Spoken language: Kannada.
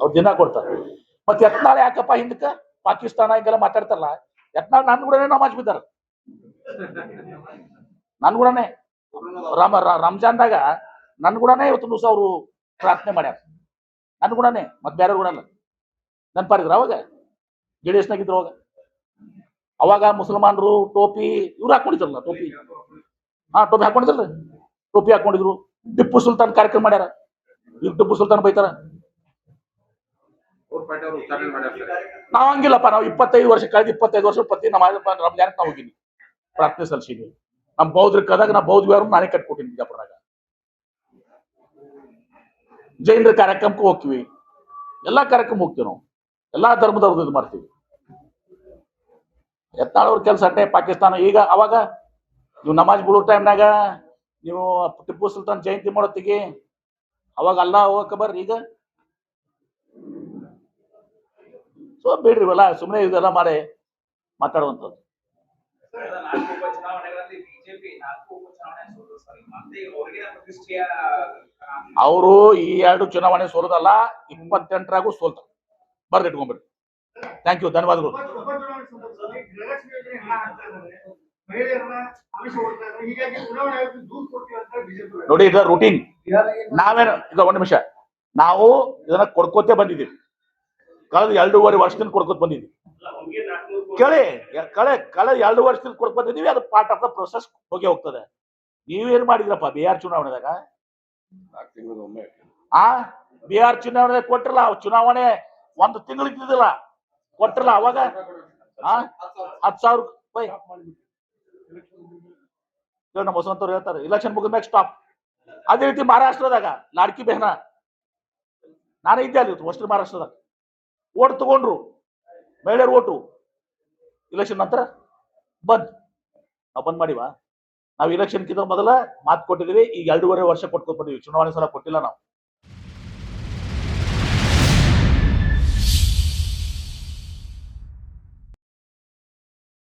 ಅವ್ರು ದಿನ ಕೊಡ್ತಾರೆ. ಮತ್ತೆ ಯತ್ನಾಳ್ ಯಾಕಪ್ಪ ಹಿಂದಕ್ಕ ಪಾಕಿಸ್ತಾನ ಹಿಂಗೆಲ್ಲ ಮಾತಾಡ್ತಾರಲ್ಲ, ಯತ್ನಾಳ್ ನನ್ ಕೂಡನೇ ನಮಾಜ್ ಬಿದ್ದಾರ, ನನ್ ಕೂಡನೇ ರಂಜಾನ್ದಾಗ ನನ್ ಕೂಡನೇ ಇವತ್ತು ದಿವಸ ಅವರು ಪ್ರಾರ್ಥನೆ ಮಾಡ್ಯಾರ, ನನ್ ಕೂಡನೇ, ಮತ್ ಬೇರೆ ಕೂಡ ಅಲ್ಲ. ನೆನ್ಪಾರಿದ್ರ ಅವಾಗ ಜೆಡಿಎಸ್ನಾಗಿದ್ರು ಅವಾಗ ಮುಸಲ್ಮಾನರು ಟೋಪಿ ಇವ್ರು ಹಾಕೊಂಡಿದ್ರಲ್ಲ, ಟೋಪಿ ಟೋಪಿ ಹಾಕೊಂಡಿದ್ರಲ್ಲ, ಟೋಪಿ ಹಾಕೊಂಡಿದ್ರು. ಟಿಪ್ಪು ಸುಲ್ತಾನ್ ಕಾರ್ಯಕ್ರಮ ಮಾಡ್ಯಾರ, ಇವ್ರು ಟಿಪ್ಪು ಸುಲ್ತಾನ್ ಬೈತಾರ. ನಾವ್ ಹಂಗಿಲ್ಲಪ್ಪ, ನಾವು 25 ವರ್ಷ ಕಳೆದ 25 ವರ್ಷ ಪ್ರತಿ ರಂಜಾನಕ್ಕೆ ನಾವು ಹೋಗಿನಿ, ಪ್ರಾರ್ಥನೆ ಸಲ್ಲಿಸಿದ್ವಿ. ನಮ್ ಬೌದ್ಧರ ಕದಾಗ ನಾ ಬೌದ್ಧ ವಿಹಾರ ನಾನೇ ಕಟ್ಕೊಟ್ಟಿನಿ ಬಿಜಾಪುರದಾಗ. ಜೈನರ ಕಾರ್ಯಕ್ರಮಕ್ಕೂ ಹೋಗ್ತೀವಿ, ಎಲ್ಲಾ ಕಾರ್ಯಕ್ರಮ ಹೋಗ್ತೀವಿ ನಾವು, ಎಲ್ಲಾ ಧರ್ಮದವ್ರದ್ದು ಇದು ಮಾಡ್ತೀವಿ. ಯತ್ನಾಳ್ ಅವ್ರ ಕೆಲಸ ಅಟ್ಟೆ ಪಾಕಿಸ್ತಾನ. ಈಗ ಅವಾಗ ನೀವು ನಮಾಜ್ ಬಿಡೋ ಟೈಮ್ನಾಗ ನೀವು ಟಿಪ್ಪು ಸುಲ್ತಾನ್ ಜಯಂತಿ ಮಾಡೋತ್ತಿಗೆ ಅವಾಗ ಅಲ್ಲಾ ಹೋಗಕ್ಕೆ ಬರ್ರಿ. ಈಗ ಸೊ ಬೇಡ್ರಿ ಇವೆಲ್ಲ ಸುಮ್ಮನೆ ಇದೆಲ್ಲ ಮಾಡಿ ಮಾತಾಡುವಂಥದ್ದು. ಅವರು ಈ 2 ಚುನಾವಣೆ ಸೋಲೋದಲ್ಲ, 28ರಾಗೂ ಸೋಲ್ತಾರೆ, ಬರ್ದಿಟ್ಕೊಂಡ್ಬಿಡ್ರಿ. ಥ್ಯಾಂಕ್ ಯು, ಧನ್ಯವಾದಗಳು. ನೋಡಿ, ಇದು ರೂಟೀನ್. ನಾವೇನು ಈಗ 1 ನಿಮಿಷ, ನಾವು ಇದನ್ನ ಕೊಡ್ಕೋತೆ ಬಂದಿದ್ದೀವಿ, ಕಳೆದ 2.5 ವರ್ಷದಿಂದ ಕೊಡ್ಕೋತ ಬಂದಿದ್ದೀವಿ. ಕಳೆದ 2 ವರ್ಷದಿಂದ ಕೊಡ್ಕೋತ ಬಂದಿದ್ದೀವಿ. ಅದು ಪಾರ್ಟ್ ಆಫ್ ದ ಪ್ರೊಸೆಸ್ ಹೋಗಿ ಹೋಗ್ತದೆ. ನೀವೇನ್ ಮಾಡಿದ್ರಪ್ಪ ಬಿಹಾರ್ ಚುನಾವಣೆದಾಗ? ಬಿಹಾರ್ ಚುನಾವಣೆದಾಗ ಕೊಟ್ಟಿರಲ್ಲ, ಚುನಾವಣೆ 1 ತಿಂಗಳು ಇದ್ದಿದ್ದಿಲ್ಲ, ಕೊಟ್ಟಿರಲ್ಲ ಅವಾಗ 10,000 ರೂಪಾಯಿ. ನಮ್ಮ ವಸಂತವ್ರು ಹೇಳ್ತಾರೆ ಇಲೆಕ್ಷನ್ ಮುಗಿದ ಮ್ಯಾಗ ಸ್ಟಾಪ್. ಅದೇ ರೀತಿ ಮಹಾರಾಷ್ಟ್ರದಾಗ ಲಾಡ್ಕಿ ಬೆಹನ, ನಾನೇ ಇದ್ದೆ ಅಲ್ಲಿ ವೆಸ್ಟ್ ಮಹಾರಾಷ್ಟ್ರದಾಗ. ಓಟ್ ತಗೊಂಡ್ರು, ಮಹಿಳೆಯರು ಓಟು, ಇಲೆಕ್ಷನ್ ನಂತರ ಬಂದ್. ನಾವು ಬಂದ್ ಮಾಡಿವಾ? ನಾವು ಇಲೆಕ್ಷನ್ ಕಿಂತ ಮೊದಲ ಮಾತು ಕೊಟ್ಟಿದ್ದೀವಿ. ಈಗ 2.5 ವರ್ಷ ಕೊಟ್ಕೊಂಡು ಬಂದಿವಿ, ಚುನಾವಣೆ ಸಲ ಕೊಟ್ಟಿಲ್ಲ ನಾವು.